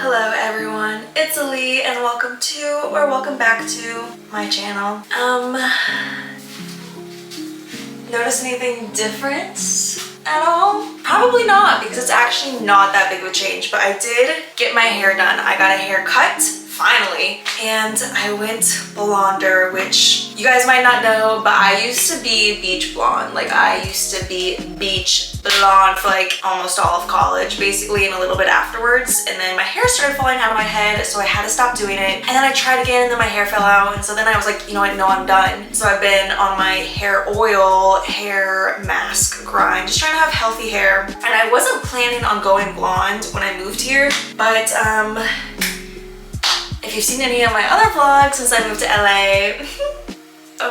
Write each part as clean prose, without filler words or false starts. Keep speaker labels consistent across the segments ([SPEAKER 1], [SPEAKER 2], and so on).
[SPEAKER 1] Hello everyone, it's Ali and welcome back to my channel. Notice anything different at all? Probably not, because it's actually not that big of a change, but I did get my hair done. I got a haircut finally, and I went blonder, which you guys might not know, but I used to be beach blonde. Like, I used to be beach blonde for like almost all of college, basically, and a little bit afterwards. And then my hair started falling out of my head, so I had to stop doing it. And then I tried again, and then my hair fell out. And so then I was like, you know what, no, I'm done. So I've been on my hair oil, hair mask grind, just trying to have healthy hair. And I wasn't planning on going blonde when I moved here, but if you've seen any of my other vlogs since I moved to LA,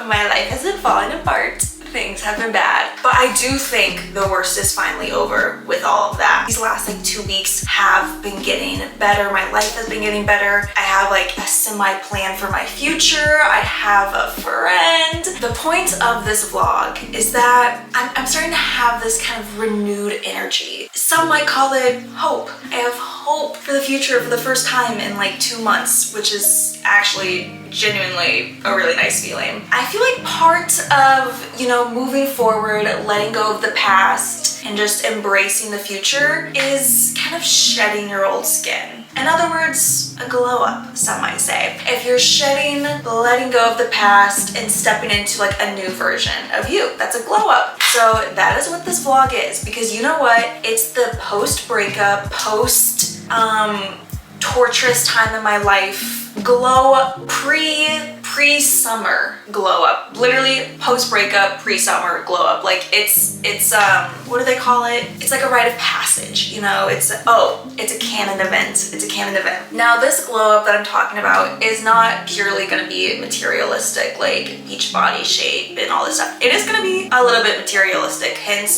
[SPEAKER 1] my life has been falling apart. Things have been bad, but I do think the worst is finally over with all of that. These last like 2 weeks have been getting better. My life has been getting better. I have like a semi plan for my future. I have a friend. The point of this vlog is that I'm starting to have this kind of renewed energy. Some might call it hope. I have hope for the future for the first time in like 2 months, which is actually genuinely a really nice feeling. I feel like part of, you know, moving forward, letting go of the past and just embracing the future is kind of shedding your old skin. In other words, a glow up, some might say. If you're shedding, letting go of the past and stepping into like a new version of you, that's a glow up. So that is what this vlog is, because you know what? It's the post breakup, post torturous time in my life glow up, pre-summer glow up, literally post breakup, pre-summer glow up. Like it's what do they call it? It's like a rite of passage, you know. It's a canon event. It's a canon event. Now this glow up that I'm talking about is not purely going to be materialistic, like beach body shape and all this stuff. It is going to be a little bit materialistic, hence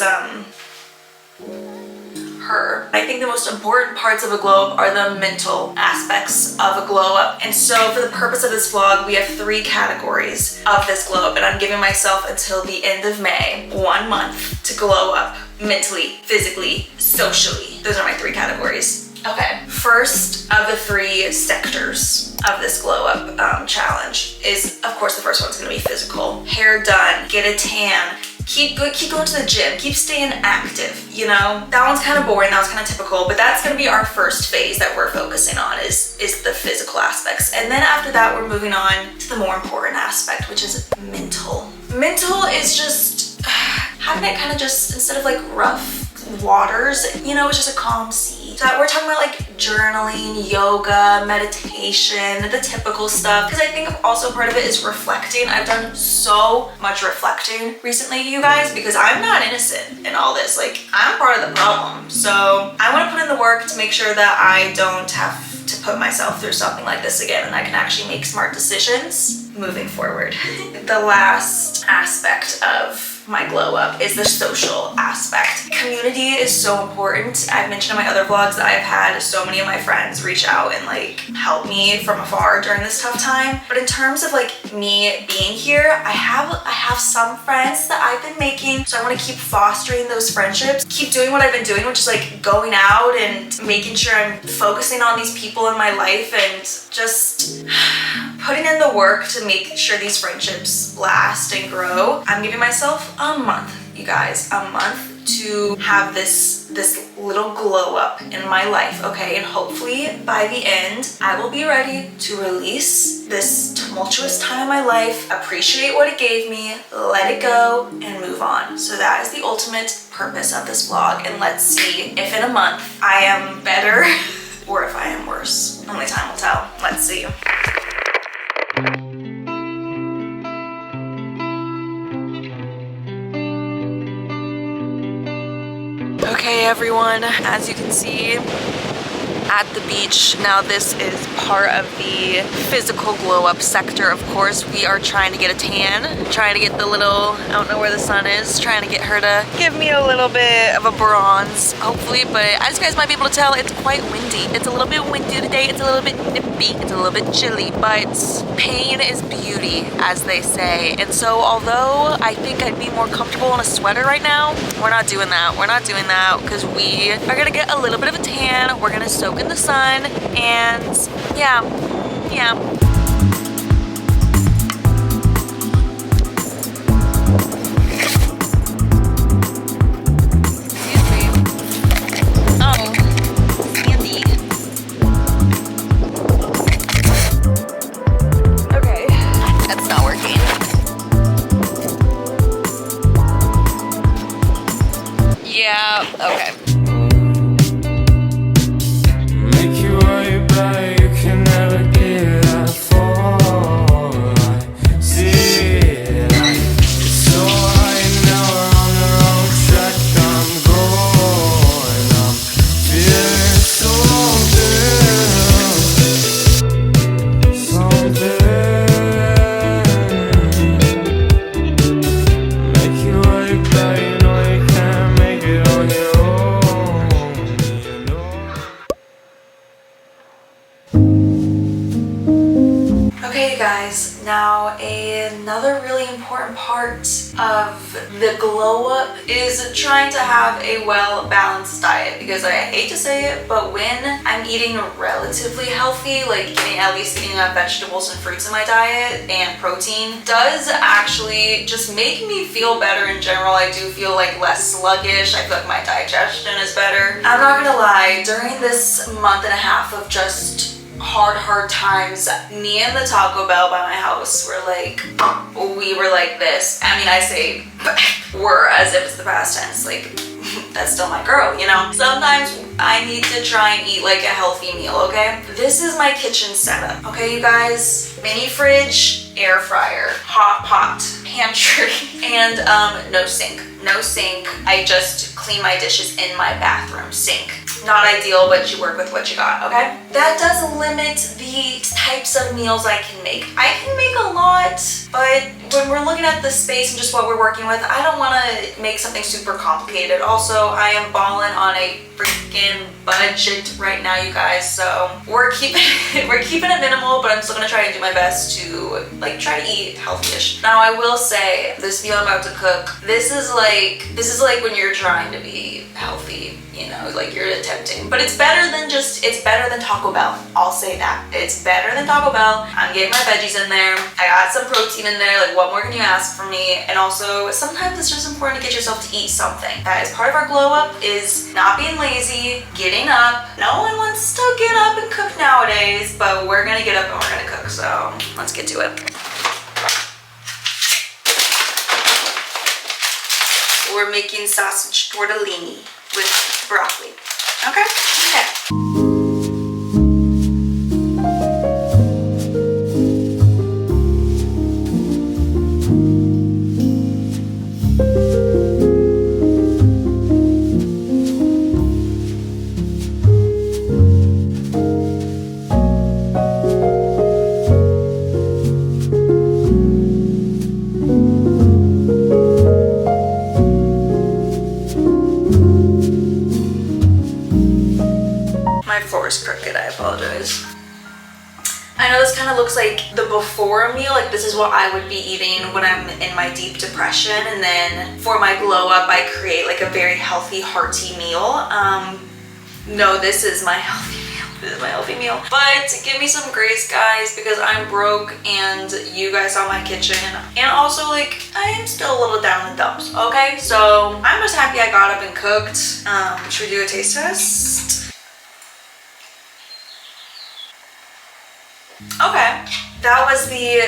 [SPEAKER 1] her. I think the most important parts of a glow up are the mental aspects of a glow up. And so for the purpose of this vlog, we have 3 categories of this glow up, and I'm giving myself until the end of May, 1 month to glow up mentally, physically, socially. Those are my 3 categories. Okay, first of the 3 sectors of this glow up challenge is, of course, the first one's gonna be physical. Hair done, get a tan, keep going to the gym, keep staying active, you know? That one's kind of boring, that one's kind of typical, but that's gonna be our first phase that we're focusing on is the physical aspects. And then after that, we're moving on to the more important aspect, which is mental. Mental is just having it kind of just, instead of like rough waters, you know, it's just a calm sea. So we're talking about like journaling, yoga, meditation, the typical stuff. Because I think also part of it is reflecting. I've done so much reflecting recently, you guys, because I'm not innocent in all this. Like, I'm part of the problem. So I want to put in the work to make sure that I don't have to put myself through something like this again, and I can actually make smart decisions moving forward. The last aspect of my glow up is the social aspect. Community is so important. I've mentioned in my other vlogs that I've had so many of my friends reach out and like help me from afar during this tough time. But in terms of like me being here, I have some friends that I've been making, so I want to keep fostering those friendships, keep doing what I've been doing, which is like going out and making sure I'm focusing on these people in my life and just putting in the work to make sure these friendships last and grow. I'm giving myself a month, you guys, a month to have this little glow up in my life, okay? And hopefully by the end, I will be ready to release this tumultuous time in my life, appreciate what it gave me, let it go, and move on. So that is the ultimate purpose of this vlog. And let's see if in a month I am better or if I am worse. Only time will tell. Let's see. Okay everyone, as you can see, at the beach. Now this is part of the physical glow up sector. Of course, we are trying to get a tan, trying to get the little, I don't know where the sun is, trying to get her to give me a little bit of a bronze, hopefully. But as you guys might be able to tell, it's quite windy. It's a little bit windy today. It's a little bit nippy. It's a little bit chilly, but pain is beauty, as they say. And so although I think I'd be more comfortable in a sweater right now, we're not doing that. We're not doing that because we are gonna get a little bit of a tan. We're gonna soak soak in the sun, and yeah. Okay.
[SPEAKER 2] Make you worry about you can never get that far. I see it. It's so high now we're on the wrong track. I'm going. I'm feeling something. Make you worry about you know you can't make it on your
[SPEAKER 1] Okay, you guys, now another really important part of the glow up is trying to have a well-balanced diet, because I hate to say it, but when I'm eating relatively healthy, like at least getting enough vegetables and fruits in my diet and protein, does actually just make me feel better in general. I do feel like less sluggish. I feel like my digestion is better. I'm not gonna lie, during this month and a half of just hard times, me and the Taco Bell by my house we were like this. I mean, I say were as if it's the past tense, like that's still my girl, you know? Sometimes I need to try and eat like a healthy meal, okay? This is my kitchen setup, okay, you guys? Mini fridge, air fryer, hot pot, pantry, and no sink. No sink. I just clean my dishes in my bathroom sink. Not ideal, but you work with what you got, okay? That does limit the types of meals I can make. I can make a lot, but when we're looking at the space and just what we're working with, I don't want to make something super complicated. Also, I am balling on a freaking budget right now, you guys, so we're keeping it minimal, but I'm still gonna try to do my best to like try to eat healthy-ish. Now, I will say this meal I'm about to cook, this is like when you're trying to be healthy, you know, like you're attempting, but it's better than Taco Bell. I'll say that. It's better than Taco Bell. I'm getting my veggies in there. I got some protein in there. Like, what more can you ask from me? And also, sometimes it's just important to get yourself to eat something. That is part of our glow up, is not being lazy, getting up. No one wants to get up and cook nowadays, but we're gonna get up and we're gonna cook. So let's get to it. We're making sausage tortellini with broccoli. Okay? Okay. My floor is crooked, I apologize. I know this kind of looks like the before meal, like this is what I would be eating when I'm in my deep depression, and then for my glow up I create like a very healthy, hearty meal. No, this is my healthy meal. This is my healthy meal. But give me some grace, guys, because I'm broke and you guys saw my kitchen, and also like I am still a little down in the dumps, okay? So I'm just happy I got up and cooked. Should we do a taste test? Okay, that was the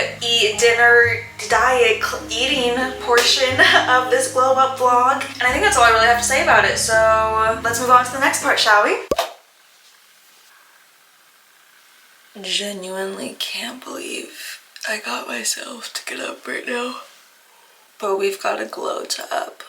[SPEAKER 1] dinner diet eating portion of this glow up vlog, and I think that's all I really have to say about it, so let's move on to the next part, shall we? Genuinely can't believe I got myself to get up right now, but we've got a glow to up.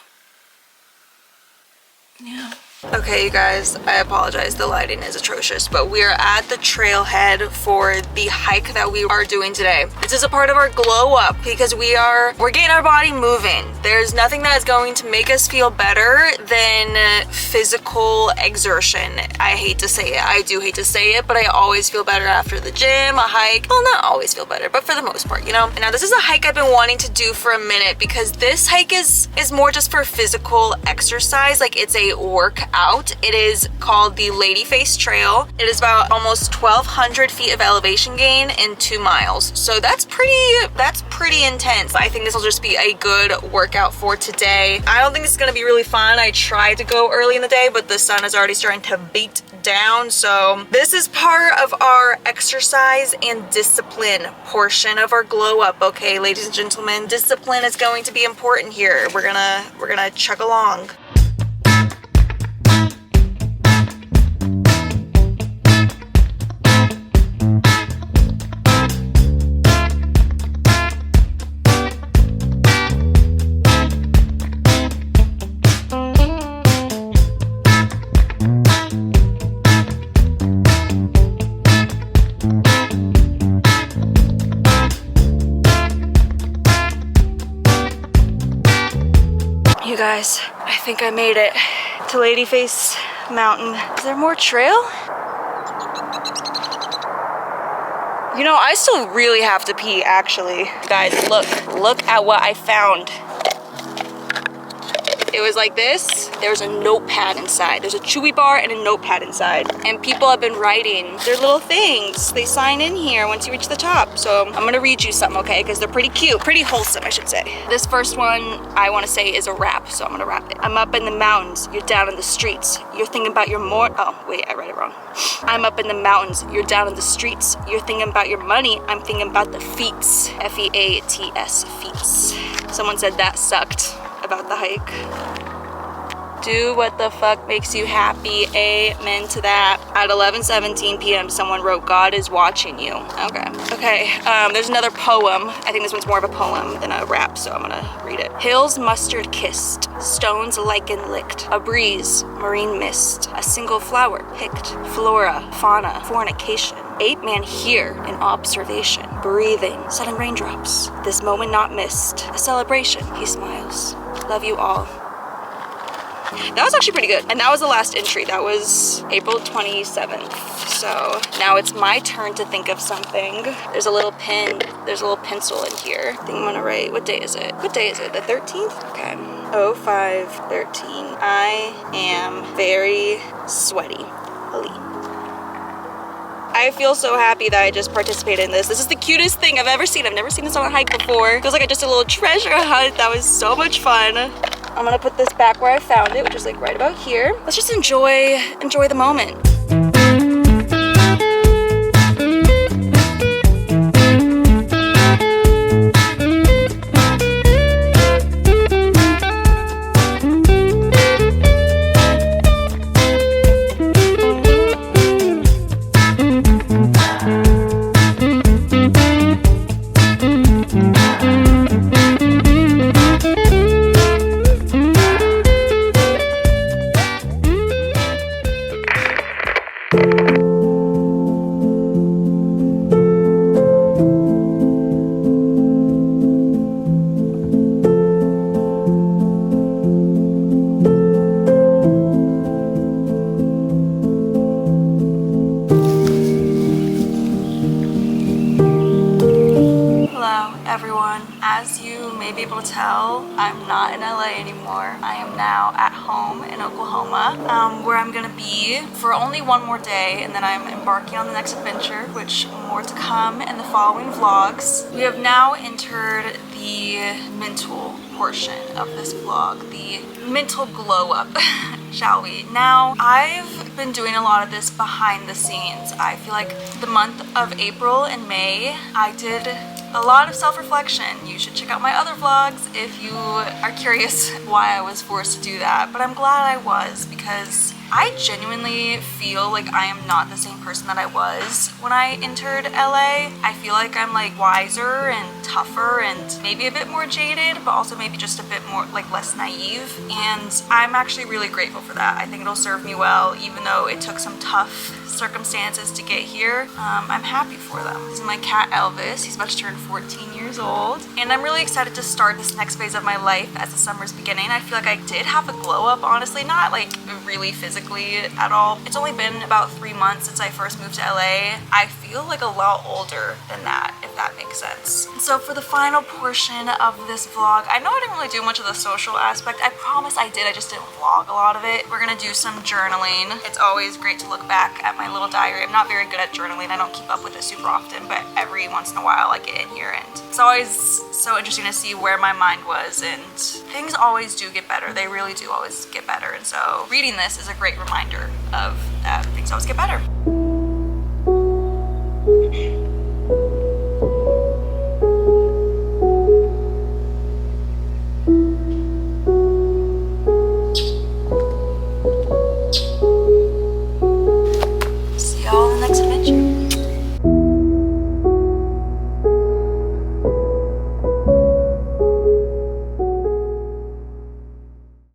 [SPEAKER 1] Yeah. Okay, you guys, I apologize, the lighting is atrocious, but we are at the trailhead for the hike that we are doing today. This is a part of our glow up because we're getting our body moving. There's nothing that is going to make us feel better than physical exertion. I hate to say it, I do hate to say it, but I always feel better after the gym, a hike. Well, not always feel better, but for the most part, you know? And now this is a hike I've been wanting to do for a minute because this hike is more just for physical exercise, like it's a workout out. It is called the Ladyface Trail. It is about almost 1,200 feet of elevation gain in 2 miles. So that's pretty intense. I think this will just be a good workout for today. I don't think it's gonna be really fun. I tried to go early in the day, but the sun is already starting to beat down. So this is part of our exercise and discipline portion of our glow up. Okay, ladies and gentlemen, discipline is going to be important here. We're gonna chug along. You guys, I think I made it to Ladyface Mountain. Is there more trail? You know, I still really have to pee, actually. Guys, look at what I found. It was like this. There's a notepad inside. There's a chewy bar and a notepad inside. And people have been writing their little things. They sign in here once you reach the top. So I'm gonna read you something, okay? Because they're pretty cute, pretty wholesome, I should say. This first one I wanna say is a rap, so I'm gonna rap it. I'm up in the mountains, you're down in the streets. You're thinking about your oh, wait, I read it wrong. I'm up in the mountains, you're down in the streets. You're thinking about your money, I'm thinking about the feats. F-E-A-T-S, feats. Someone said that sucked about the hike. Do what the fuck makes you happy. Amen to that. At 11:17 p.m. someone wrote, God is watching you. Okay, there's another poem. I think this one's more of a poem than a rap, so I'm gonna read it. Hills mustard kissed, stones lichen licked, a breeze, marine mist, a single flower picked, flora, fauna, fornication, 8 man here in observation, breathing, sudden raindrops, this moment not missed, a celebration, he smiles. Love you all. That was actually pretty good. And that was the last entry. That was April 27th. So now it's my turn to think of something. There's a little pen. There's a little pencil in here. I think I'm gonna write, what day is it? What day is it? The 13th? Okay. 05/13. I am very sweaty. Ali. I feel so happy that I just participated in this. This is the cutest thing I've ever seen. I've never seen this on a hike before. Feels like I just did a little treasure hunt. That was so much fun. I'm gonna put this back where I found it, which is like right about here. Let's just enjoy the moment. Everyone, as you may be able to tell, I'm not in LA anymore. I am now at home in Oklahoma, where I'm gonna be for only one more day, and then I'm embarking on the next adventure, which more to come in the following vlogs. We have now entered the mental portion of this vlog, the mental glow up, shall we? Now, I've been doing a lot of this behind the scenes. I feel like the month of April and May, I did a lot of self-reflection. You should check out my other vlogs if you are curious why I was forced to do that, but I'm glad I was, because I genuinely feel like I am not the same person that I was when I entered LA. I feel like I'm like wiser and tougher and maybe a bit more jaded, but also maybe just a bit more like less naive, and I'm actually really grateful for that. I think it'll serve me well, even though it took some tough circumstances to get here, I'm happy for them. This is my cat Elvis. He's about to turn 14 years old. And I'm really excited to start this next phase of my life as the summer's beginning. I feel like I did have a glow up, honestly, not like really physically at all. It's only been about 3 months since I first moved to LA. I feel like a lot older than that, if that makes sense. So for the final portion of this vlog, I know I didn't really do much of the social aspect. I promise I did, I just didn't vlog a lot of it. We're gonna do some journaling. It's always great to look back at my little diary. I'm not very good at journaling. I don't keep up with it super often, but every once in a while I get in here and it's always so interesting to see where my mind was, and things always do get better. They really do always get better. And so reading this is a great reminder of that things always get better.